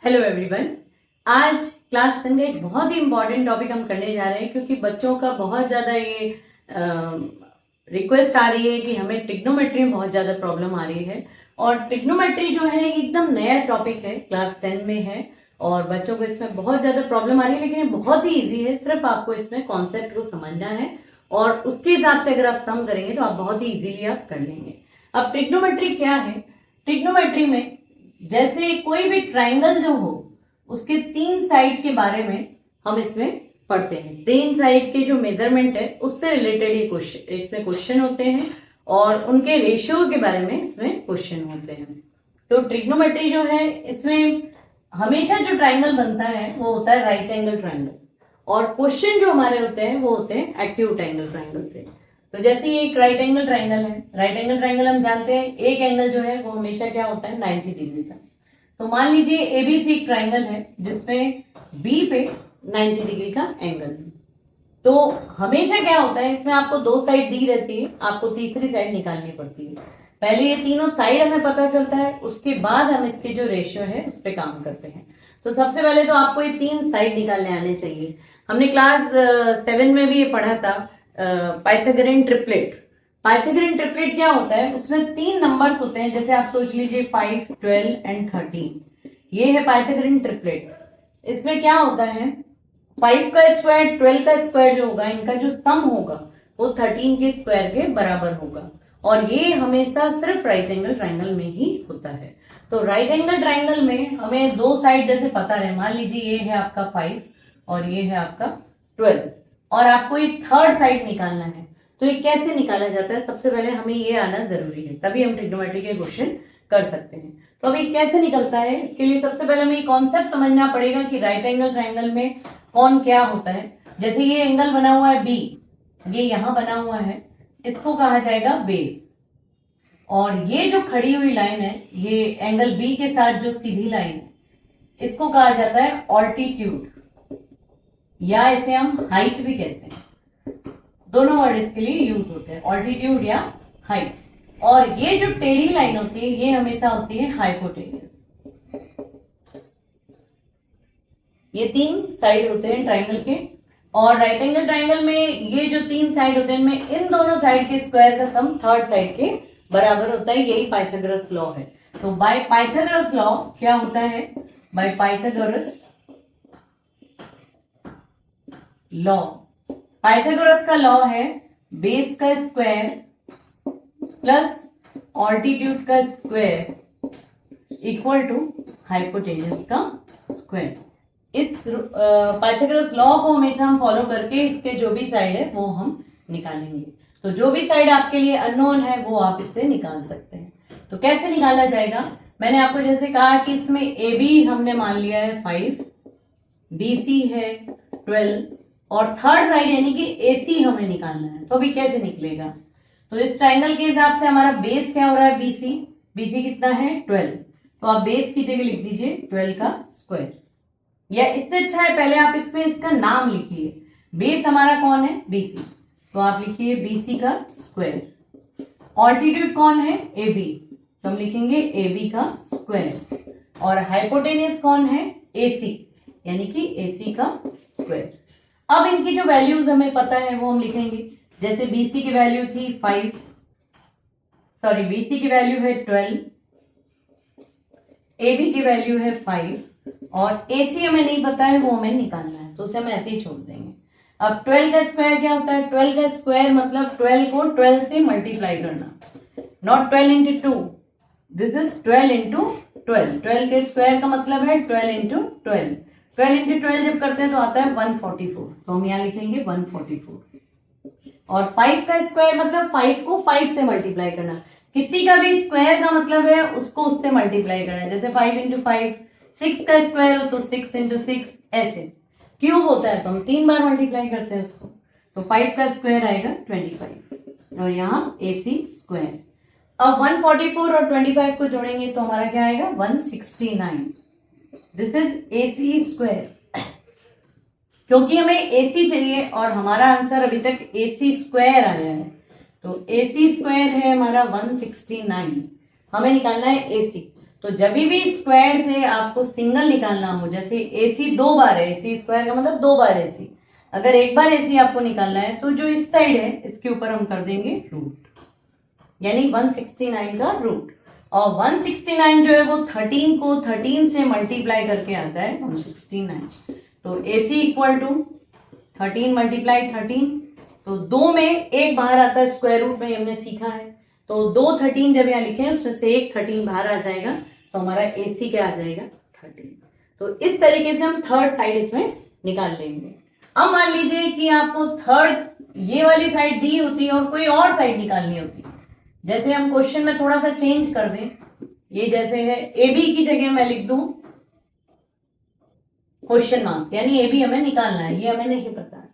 Hello everyone. आज class 10 का एक बहुत ही इम्पोर्टेंट टॉपिक हम करने जा रहे हैं क्योंकि बच्चों का बहुत ज़्यादा ये रिक्वेस्ट आ रही है कि हमें ट्रिग्नोमेट्री में बहुत ज़्यादा प्रॉब्लम आ रही है। और ट्रिग्नोमेट्री जो है एकदम नया टॉपिक है, क्लास 10 में है और बच्चों को इसमें बहुत ज़्यादा प्रॉब्लम आ रही है, लेकिन ये बहुत ही ईजी है। सिर्फ आपको इसमें कॉन्सेप्ट को समझना है और उसके हिसाब से अगर आप सम करेंगे तो आप बहुत ही इजीली आप कर लेंगे। अब ट्रिग्नोमेट्री क्या है? ट्रिग्नोमेट्री में जैसे कोई भी ट्राइंगल जो हो उसके 3 साइड के बारे में हम इसमें पढ़ते हैं। 3 साइड के जो मेजरमेंट है उससे रिलेटेड ये क्वेश्चन इसमें क्वेश्चन होते हैं और उनके रेशियो के बारे में इसमें क्वेश्चन होते हैं। तो ट्रिग्नोमेट्री जो है इसमें हमेशा जो ट्राइंगल बनता है वो होता है राइट एंगल ट्राइंगल और क्वेश्चन जो हमारे होते हैं वो होते हैं एक्यूट एंगल ट्राइंगल से। तो जैसे ये एक राइट एंगल ट्राइंगल है, राइट एंगल ट्राइंगल हम जानते हैं एक एंगल जो है वो हमेशा क्या होता है 90 डिग्री का। तो मान लीजिए एबीसी एक ट्राइंगल है जिसमें बी पे 90 डिग्री का एंगल है। तो हमेशा क्या होता है इसमें आपको 2 साइड दी रहती है, आपको तीसरी साइड निकालनी पड़ती है। पहले ये तीनों साइड हमें पता चलता है, उसके बाद हम इसके जो रेशियो है उस पर काम करते हैं। तो सबसे पहले तो आपको ये 3 साइड निकालने आने चाहिए। हमने क्लास 7 में भी ये पढ़ा था पाइथागोरियन ट्रिपलेट। पाइथागोरियन ट्रिपलेट क्या होता है? उसमें 3 नंबर्स होते हैं, जैसे आप सोच लीजिए 5, 12 एंड 13। ये है पाइथागोरियन ट्रिपलेट। इसमें क्या होता है 5 का स्क्वायर 12 का स्क्वायर जो होगा, इनका जो सम होगा वो 13 के स्क्वायर के बराबर होगा और ये हमेशा सिर्फ राइट एंगल ट्राइंगल में ही होता है। तो राइट एंगल ट्राइंगल में हमें 2 साइड जैसे पता रहे, मान लीजिए ये है आपका 5 और ये है आपका 12 और आपको ये थर्ड साइड निकालना है। तो ये कैसे निकाला जाता है? सबसे पहले हमें ये आना जरूरी है, तभी हम ट्रिग्नोमेट्री के क्वेश्चन कर सकते हैं। तो अभी कैसे निकलता है इसके लिए सबसे पहले हमें कॉन्सेप्ट समझना पड़ेगा कि राइट एंगल ट्राइंगल में कौन क्या होता है। जैसे ये एंगल बना हुआ है बी, ये यहां बना हुआ है, इसको कहा जाएगा बेस। और ये जो खड़ी हुई लाइन है, ये एंगल बी के साथ जो सीधी लाइन है, इसको कहा जाता है ऑल्टीट्यूड या इसे हम हाइट भी कहते हैं। दोनों वर्ड इसके लिए यूज होते हैं, ऑल्टीट्यूड या हाइट। और ये जो टेढ़ी लाइन होती है ये हमेशा होती है हाइपोटेन्यूज। ये 3 साइड होते हैं ट्राइंगल के और राइट एंगल ट्राइंगल में ये जो 3 साइड होते हैं इनमें इन दोनों साइड के स्क्वायर का सम थर्ड साइड के बराबर होता है। यही पाइथागोरस लॉ है। तो बाय पाइथागोरस लॉ क्या होता है? बाय पाइथागोरस लॉ, पाइथागोरस का लॉ है बेस का स्क्वायर प्लस ऑल्टीट्यूड का स्क्वायर इक्वल टू हाइपोटेन्यूज का स्क्वायर। इस पाइथागोरस लॉ को हमेशा हम फॉलो करके इसके जो भी साइड है वो हम निकालेंगे। तो जो भी साइड आपके लिए अननोन है वो आप इससे निकाल सकते हैं। तो कैसे निकाला जाएगा? मैंने आपको जैसे कहा कि इसमें ए बी हमने मान लिया है 5, बी सी है 12 और थर्ड साइड यानी कि AC हमें निकालना है। तो अभी कैसे निकलेगा? तो इस ट्राइंगल के हिसाब से हमारा बेस क्या हो रहा है BC। BC कितना है 12, तो आप बेस की जगह लिख दीजिए 12 का स्क्वायर। या इससे अच्छा है पहले आप इसमें इसका नाम लिखिए। बेस हमारा कौन है? BC, तो आप लिखिए BC का स्क्वायर। ऑल्टीट्यूड कौन है? AB, तो हम लिखेंगे AB का स्क्वायर। और हाइपोटेन्यूज कौन है? AC, यानी कि AC का स्क्वायर। अब इनकी जो वैल्यूज हमें पता है वो हम लिखेंगे। जैसे BC की वैल्यू थी 5, सॉरी BC की वैल्यू है 12, AB की वैल्यू है 5 और AC हमें नहीं पता है, वो हमें निकालना है, तो उसे हम ऐसे ही छोड़ देंगे। अब 12 का स्क्वायर क्या होता है? 12 का स्क्वायर मतलब 12 को 12 से मल्टीप्लाई करना, not 12 into 2, this is 12 into 12। 12 के स्क्वायर का मतलब है 12 इंटू 12। 12 इंटू 12 जब करते हैं तो आता है 144, तो हम यहाँ लिखेंगे 144। और 5 का स्क्वायर मतलब 5 को 5 से मल्टीप्लाई करना। किसी का भी स्क्वायर का मतलब है उसको उससे मल्टीप्लाई करना है। जैसे 5 इंटू 5, 6 का स्क्वायर हो तो 6 इंटू 6, ऐसे। क्यूब होता है तो हम 3 बार मल्टीप्लाई करते हैं उसको। तो 5 का स्क्वायर आएगा 25 और यहाँ AC स्क्वायर। अब 144 और 25 को जोड़ेंगे तो हमारा क्या आएगा? 169। This is AC square. क्योंकि हमें AC चाहिए और हमारा आंसर अभी तक AC स्क्वायर आया है, तो AC स्क्वायर है हमारा 169। हमें निकालना है AC। तो जब भी स्क्वायर से आपको सिंगल निकालना हो, जैसे AC 2 बार है, AC स्क्वायर का मतलब 2 बार AC, अगर एक बार AC आपको निकालना है तो जो इस साइड है इसके ऊपर हम कर देंगे रूट, यानी 169 का रूट। और 169 जो है वो 13 को 13 से मल्टीप्लाई करके आता है 169। तो AC इक्वल टू 13 मल्टीप्लाई 13, तो 2 में एक बाहर आता है, स्क्वायर रूट में हमने सीखा है। तो 2 13 जब यहाँ लिखे उसमें से एक 13 बाहर आ जाएगा, तो हमारा AC क्या आ जाएगा 13। तो इस तरीके से हम थर्ड साइड इसमें निकाल लेंगे। अब मान लीजिए कि आपको थर्ड ये वाली साइड दी होती है और कोई और साइड निकालनी होती, जैसे हम क्वेश्चन में थोड़ा सा चेंज कर दें, ये जैसे है AB की जगह मैं लिख दूं क्वेश्चन मार्क, यानी AB हमें निकालना है, ये हमें नहीं पता है।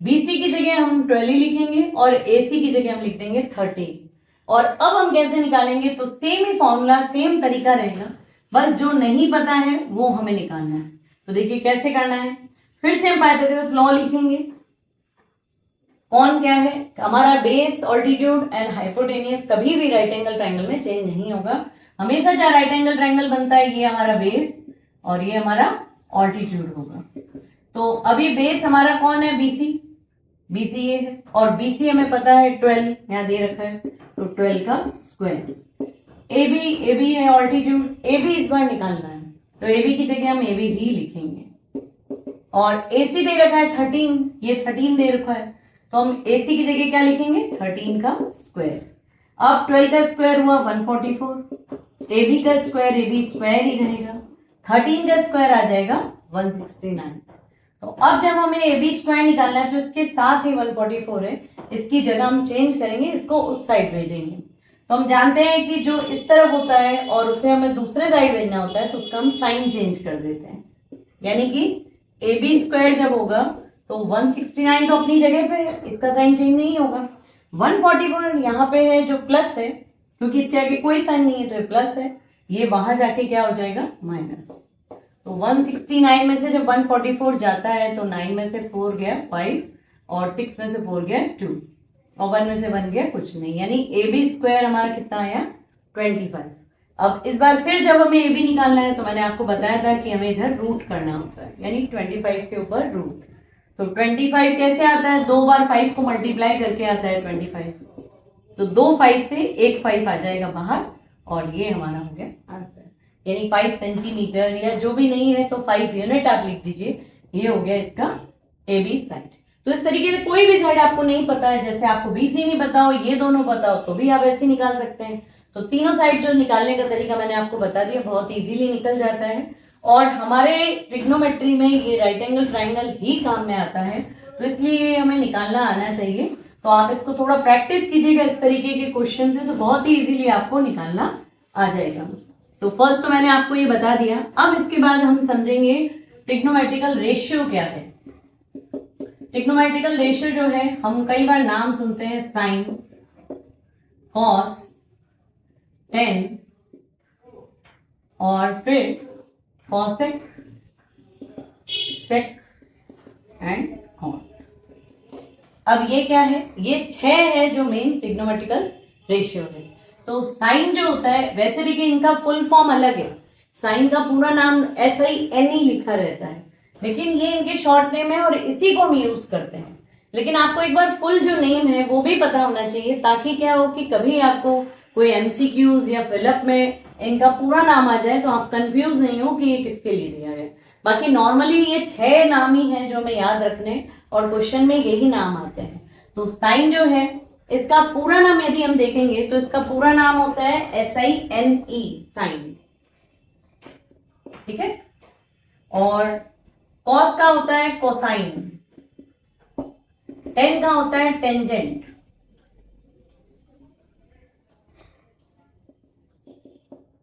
BC की जगह हम 12 लिखेंगे और AC की जगह हम लिख देंगे 13। और अब हम कैसे निकालेंगे, तो सेम ही फॉर्मूला, सेम तरीका रहेगा, बस जो नहीं पता है वो हमें निकालना है। तो देखिए कैसे करना है, फिर से हम पाइथागोरस लॉ लिखेंगे। कौन क्या है, हमारा बेस, ऑल्टीट्यूड एंड हाइपोटेनियस कभी भी राइट एंगल ट्रायंगल में चेंज नहीं होगा, हमेशा जहाँ राइट एंगल ट्रायंगल बनता है ये हमारा बेस और ये हमारा ऑल्टीट्यूड होगा। तो अभी बेस हमारा कौन है, BC ये है, और BC हमें पता है 12 यहाँ दे रखा है, तो 12 का स्क्वायर। AB है ऑल्टीट्यूड, AB इस बार निकालना है, तो AB की जगह हम AB ही लिखेंगे। और AC दे रखा है 13, ये 13 दे रखा है, तो हम AC की जगह क्या लिखेंगे 13 का स्क्वायर। अब 12 का स्क्वायर हुआ 144, AB का स्क्वायर AB स्क्वायर ही रहेगा, 13 का स्क्वायर आ जाएगा 169। तो अब जब हमें AB स्क्वायर निकालना है तो इसके साथ ही 144 है, इसकी जगह हम चेंज करेंगे, इसको उस साइड भेजेंगे। तो हम जानते हैं कि जो इस तरफ होता है और उसे हमें दूसरे साइड भेजना होता है, तो उसका हम साइन चेंज कर देते हैं, यानी कि AB स्क्वायर जब होगा तो 169 तो अपनी जगह पे है, इसका साइन चेंज नहीं होगा। 144 यहाँ पे है जो प्लस है, क्योंकि इसके आगे कोई साइन नहीं है तो ये प्लस है, ये वहां जाके क्या हो जाएगा माइनस। तो 169 में से जब 144 जाता है तो 9 में से 4 गया 5 और 6 में से 4 गया 2 और 1 में से 1 गया कुछ नहीं, यानी AB स्क्वायर हमारा कितना आया 25। अब इस बार फिर जब हमें AB निकालना है तो मैंने आपको बताया था कि हमें इधर रूट करना होता है, यानी 25 के ऊपर रूट। तो 25 कैसे आता है, 2 बार 5 को मल्टीप्लाई करके आता है 25, तो 2 5 से एक 5 आ जाएगा बाहर और ये हमारा हो गया आंसर, यानी 5 सेंटीमीटर, या जो भी नहीं है तो 5 यूनिट आप लिख दीजिए, ये हो गया इसका AB साइड। तो इस तरीके से कोई भी साइड आपको नहीं पता है, जैसे आपको BC नहीं पता हो, ये दोनों पता हो, तो भी आप ऐसे निकाल सकते हैं। तो तीनों साइड जो निकालने का तरीका मैंने आपको बता दिया, बहुत इजीली निकल जाता है। और हमारे ट्रिग्नोमेट्री में ये राइट एंगल ट्राइंगल ही काम में आता है, तो इसलिए हमें निकालना आना चाहिए। तो आप इसको थोड़ा प्रैक्टिस कीजिएगा इस तरीके के क्वेश्चन से, तो बहुत ही इजीली आपको निकालना आ जाएगा। तो फर्स्ट तो मैंने आपको ये बता दिया। अब इसके बाद हम समझेंगे ट्रिग्नोमेट्रिकल रेशियो क्या है। ट्रिग्नोमेट्रिकल रेशियो जो है, हम कई बार नाम सुनते हैं साइन, कॉस, टेन और फिर कॉसेक, सेक एंड कॉट। अब ये क्या है, ये 6 है जो मेन ट्रिग्नोमेट्रिकल रेशियो है। तो साइन जो होता है, वैसे देखिए इनका फुल फॉर्म अलग है, साइन का पूरा नाम SINE लिखा रहता है, लेकिन ये इनके शॉर्ट नेम है और इसी को हम यूज करते हैं। लेकिन आपको एक बार फुल जो नेम है वो भी पता होना चाहिए, ताकि क्या हो कि कभी आपको कोई MCQs या फिलअप में इनका पूरा नाम आ जाए तो आप कंफ्यूज नहीं हो कि ये किसके लिए दिया है। बाकी नॉर्मली ये 6 नाम ही हैं जो हमें याद रखने, और क्वेश्चन में यही नाम आते हैं। तो साइन जो है, इसका पूरा नाम यदि हम देखेंगे तो इसका पूरा नाम होता है SINE, साइन, ठीक है। और कॉस का होता है कोसाइन, टेन का होता है टेंजेंट,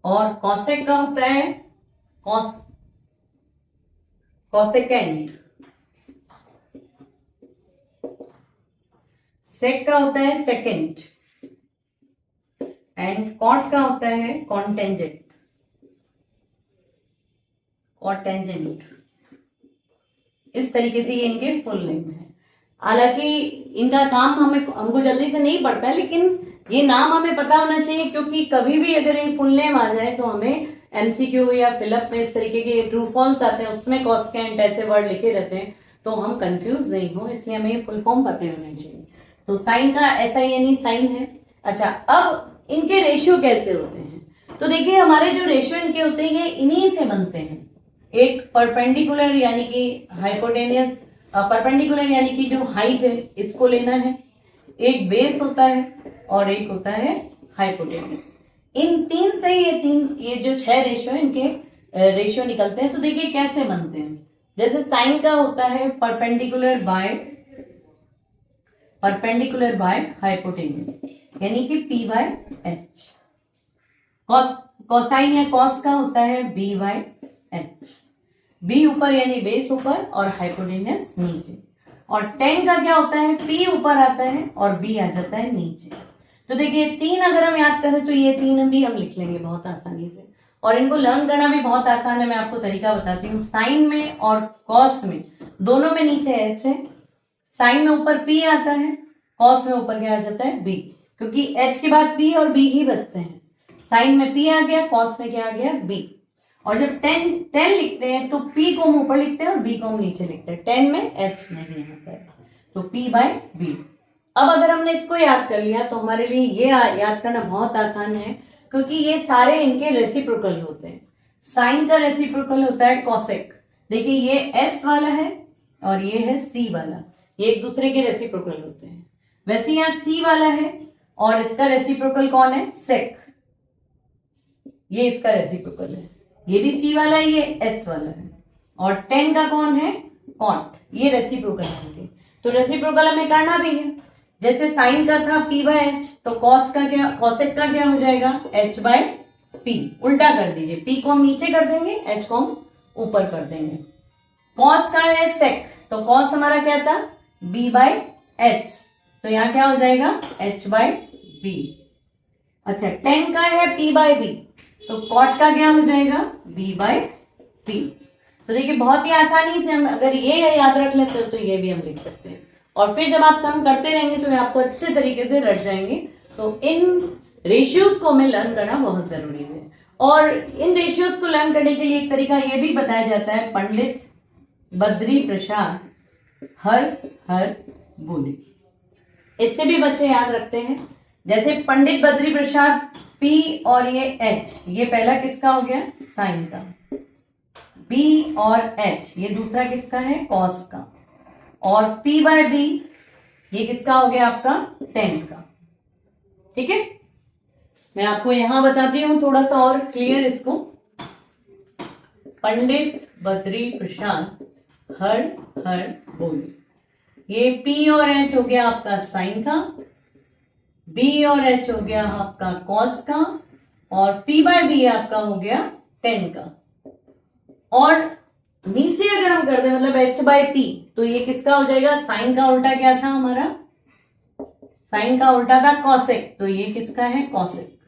और कॉसेक का होता है कॉसेकेंट, सेक का होता है सेकेंड, एंड कॉट का होता है कॉन्टेंजेंट और टेंजेंट। इस तरीके से ये इनके फुल नेम है। हालांकि इनका काम हमको जल्दी से नहीं पड़ता है, लेकिन ये नाम हमें पता होना चाहिए, क्योंकि कभी भी अगर ये फुल नेम आ जाए तो हमें एमसीक्यू या फिलअप में इस तरीके के ट्रू फॉल्स आते हैं, उसमें कॉस्केंट ऐसे वर्ड लिखे रहते हैं, तो हम कंफ्यूज नहीं हो, इसलिए हमें फुल फॉर्म पता होना चाहिए। तो साइन का SINE साइन है। अच्छा, अब इनके रेशियो कैसे होते हैं? तो देखिए हमारे जो रेशियो इनके होते हैं ये इन्हीं से बनते हैं। एक परपेंडिकुलर यानी कि हाइपोटेनियस, परपेंडिकुलर यानी कि जो हाइट है इसको लेना है, एक बेस होता है और एक होता है हाइपोटेनियस। इन तीन से ये जो 6 रेशियो इनके रेशियो निकलते हैं। तो देखिए कैसे बनते हैं। जैसे साइन का होता है परपेंडिकुलर बाय हाइपोटेनियस यानी कि P/H। कोसाइन या कॉस का होता है B/H। B ऊपर यानी बेस ऊपर और हाइपोटेनियस नीचे। और टेन का क्या होता है? P ऊपर आता है और B आ जाता है नीचे। तो देखिए 3 अगर हम याद करें तो ये 3 भी हम लिख लेंगे बहुत आसानी से, और इनको लर्न करना भी बहुत आसान है। मैं आपको तरीका बताती हूँ। साइन में और कॉस में दोनों में नीचे H है, साइन में ऊपर P आता है, कॉस में ऊपर क्या आ जाता है? B, क्योंकि H के बाद P और B ही बचते हैं। साइन में P आ गया, कॉस में क्या आ गया? B। और जब 10 लिखते हैं तो P को हम ऊपर लिखते हैं और B को हम नीचे लिखते हैं। 10 में H नहीं आता है, तो P/B। अब अगर हमने इसको याद कर लिया तो हमारे लिए ये याद करना बहुत आसान है, क्योंकि ये सारे इनके रेसिप्रोकल होते हैं। साइन का रेसिप्रोकल होता है कॉसेक। देखिए ये S वाला है और ये है C वाला, ये एक दूसरे के रेसिप्रोकल होते हैं। वैसे यहाँ C वाला है और इसका रेसिप्रोकल कौन है? सेक। ये इसका रेसिप्रोकल है, ये भी C वाला है, ये S वाला है। और 10 का कौन है? कॉट। ये रेसिप्रोकल है। तो रेसिप्रोकल हमें करना भी है। जैसे साइन का था P/H, तो कॉस का क्या, कॉसेक का क्या हो जाएगा? H/P। उल्टा कर दीजिए, P को हम नीचे कर देंगे, H को हम ऊपर कर देंगे। कॉस का है सेक, तो कॉस हमारा क्या था? B/H, तो यहाँ क्या हो जाएगा? H/B। अच्छा, 10 का है P/B, तो कॉट का क्या हो जाएगा? B/P। तो देखिए बहुत ही आसानी से हम अगर ये याद रख लेते हैं तो ये भी हम लिख सकते हैं, और फिर जब आप सम करते रहेंगे तो ये आपको अच्छे तरीके से रट जाएंगे। तो इन रेशियोज को हमें लर्न करना बहुत जरूरी है, और इन रेशियोज को लर्न करने के लिए एक तरीका ये भी बताया जाता है, पंडित बद्री प्रसाद हर हर बोले। इससे भी बच्चे याद रखते हैं। जैसे पंडित बद्री प्रसाद P और ये H, ये पहला किसका हो गया? साइन का। B और H ये दूसरा किसका है? कॉस का। और P/B ये किसका हो गया? आपका 10 का। ठीक है, मैं आपको यहां बताती हूं थोड़ा सा और क्लियर इसको। पंडित बद्री प्रसाद हर हर बोले। ये P और H हो गया आपका साइन का, B और H हो गया आपका कॉस का, और P/B आपका हो गया 10 का। और नीचे अगर हम कर दें मतलब H/P, तो ये किसका हो जाएगा? साइन का उल्टा क्या था हमारा? साइन का उल्टा था कॉसेक, तो ये किसका है? कॉसेक।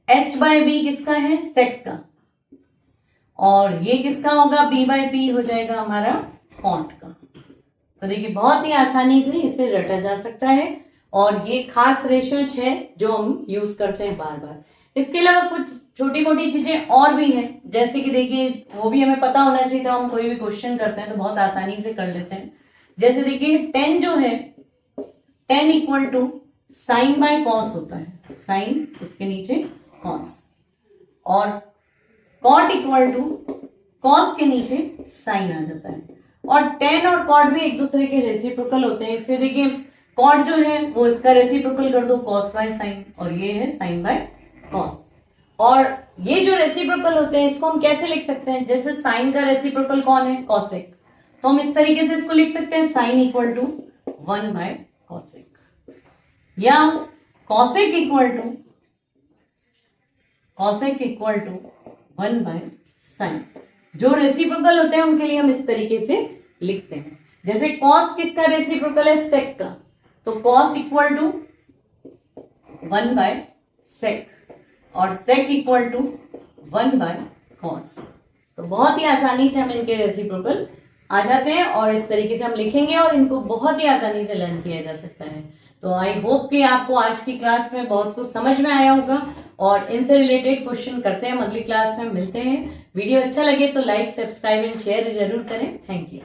H/B किसका है? सेक का। और ये किसका होगा? B/P हो जाएगा हमारा कॉट का। तो देखिए बहुत ही आसानी से इसे रटा जा सकता है, और ये खास रेशियोज है जो हम यूज करते हैं बार बार। इसके अलावा कुछ छोटी मोटी चीजें और भी हैं, जैसे कि देखिए वो भी हमें पता होना चाहिए, तो हम कोई भी क्वेश्चन करते हैं तो बहुत आसानी से कर लेते हैं। जैसे देखिए 10 जो है, 10 equal to sine by cos होता है, साइन उसके नीचे कॉस, और कॉट इक्वल टू कॉस के नीचे साइन आ जाता है। और 10 और कॉट भी एक दूसरे के रेसिप्रोकल होते हैं। इसमें देखिए कॉट जो है वो इसका रेसिप्रोकल कर दो कॉस बाय साइन, और ये है साइन बाय कॉस। और ये जो रेसिप्रोकल होते हैं इसको हम कैसे लिख सकते हैं? जैसे साइन का रेसिप्रोकल कौन है? कॉसेक, तो हम इस तरीके से इसको लिख सकते हैं, sine equal to 1 by cosec, या cosec equal to 1 by sine. जो रेसिप्रोकल होते हैं उनके लिए हम इस तरीके से लिखते हैं। जैसे कॉस किसका रेसिप्रोकल है? सेक का, तो cos equal to 1 by sec, और sec equal to 1 by cos. तो बहुत ही आसानी से हम इनके रेसिप्रोकल आ जाते हैं, और इस तरीके से हम लिखेंगे और इनको बहुत ही आसानी से लर्न किया जा सकता है। तो आई होप कि आपको आज की क्लास में बहुत कुछ समझ में आया होगा, और इनसे रिलेटेड क्वेश्चन करते हैं हम अगली क्लास में। मिलते हैं। वीडियो अच्छा लगे तो लाइक, सब्सक्राइब एंड शेयर जरूर करें। Thank you.